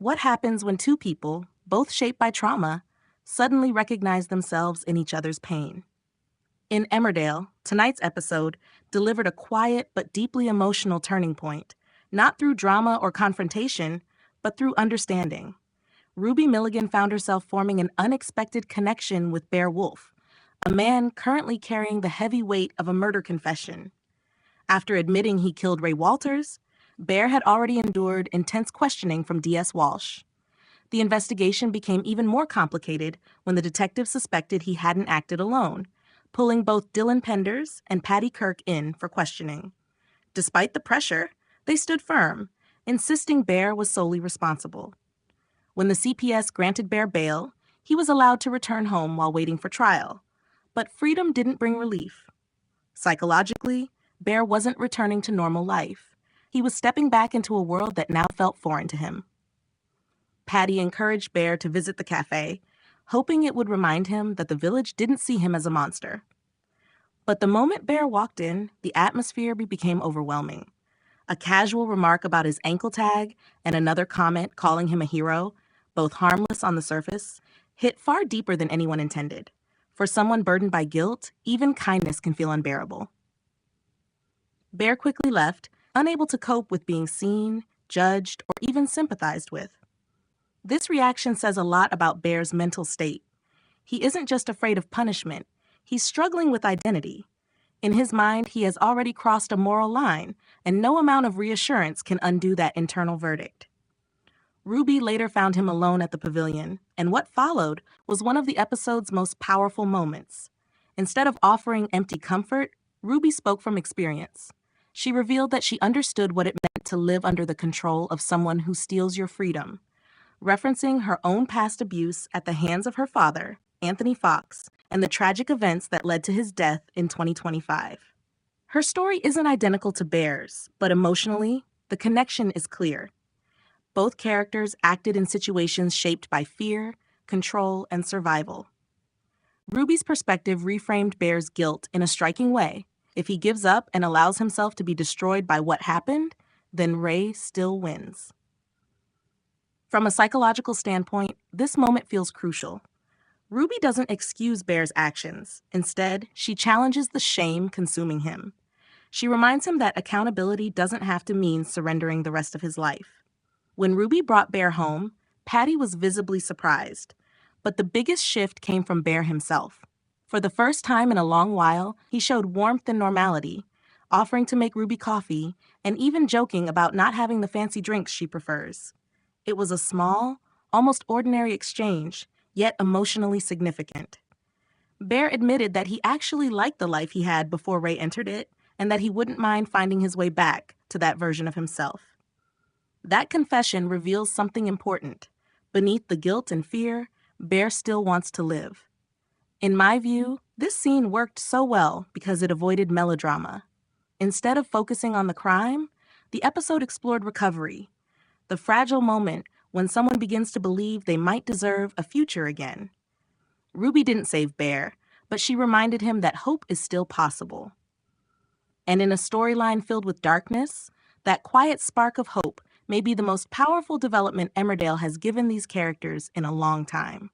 what happens when two people, both shaped by trauma, suddenly recognize themselves in each other's pain. In Emmerdale, tonight's episode delivered a quiet but deeply emotional turning point, not through drama or confrontation, but through understanding. Ruby Milligan found herself forming an unexpected connection with Bear Wolf, a man currently carrying the heavy weight of a murder confession. After admitting he killed Ray Walters, Bear had already endured intense questioning from D.S. Walsh. The investigation became even more complicated when the detective suspected he hadn't acted alone, pulling both Dylan Penders and Patty Kirk in for questioning. Despite the pressure, they stood firm, insisting Bear was solely responsible. When the CPS granted Bear bail, he was allowed to return home while waiting for trial. But freedom didn't bring relief. Psychologically, Bear wasn't returning to normal life. He was stepping back into a world that now felt foreign to him. Patty encouraged Bear to visit the cafe, hoping it would remind him that the village didn't see him as a monster. But the moment Bear walked in, the atmosphere became overwhelming. A casual remark about his ankle tag and another comment calling him a hero, both harmless on the surface, hit far deeper than anyone intended. For someone burdened by guilt, even kindness can feel unbearable. Bear quickly left, unable to cope with being seen, judged, or even sympathized with. This reaction says a lot about Bear's mental state. He isn't just afraid of punishment, he's struggling with identity. In his mind, he has already crossed a moral line, and no amount of reassurance can undo that internal verdict. Ruby later found him alone at the pavilion, and what followed was one of the episode's most powerful moments. Instead of offering empty comfort, Ruby spoke from experience. She revealed that she understood what it meant to live under the control of someone who steals your freedom, referencing her own past abuse at the hands of her father, Anthony Fox, and the tragic events that led to his death in 2025. Her story isn't identical to Bear's, but emotionally, the connection is clear. Both characters acted in situations shaped by fear, control, and survival. Ruby's perspective reframed Bear's guilt in a striking way. If he gives up and allows himself to be destroyed by what happened, then Ray still wins. From a psychological standpoint, this moment feels crucial. Ruby doesn't excuse Bear's actions. Instead, she challenges the shame consuming him. She reminds him that accountability doesn't have to mean surrendering the rest of his life. When Ruby brought Bear home, Patty was visibly surprised. But the biggest shift came from Bear himself. For the first time in a long while, he showed warmth and normality, offering to make Ruby coffee and even joking about not having the fancy drinks she prefers. It was a small, almost ordinary exchange, yet emotionally significant. Bear admitted that he actually liked the life he had before Ray entered it, and that he wouldn't mind finding his way back to that version of himself. That confession reveals something important. Beneath the guilt and fear, Bear still wants to live. In my view, this scene worked so well because it avoided melodrama. Instead of focusing on the crime, the episode explored recovery, the fragile moment when someone begins to believe they might deserve a future again. Ruby didn't save Bear, but she reminded him that hope is still possible. And in a storyline filled with darkness, that quiet spark of hope may be the most powerful development Emmerdale has given these characters in a long time.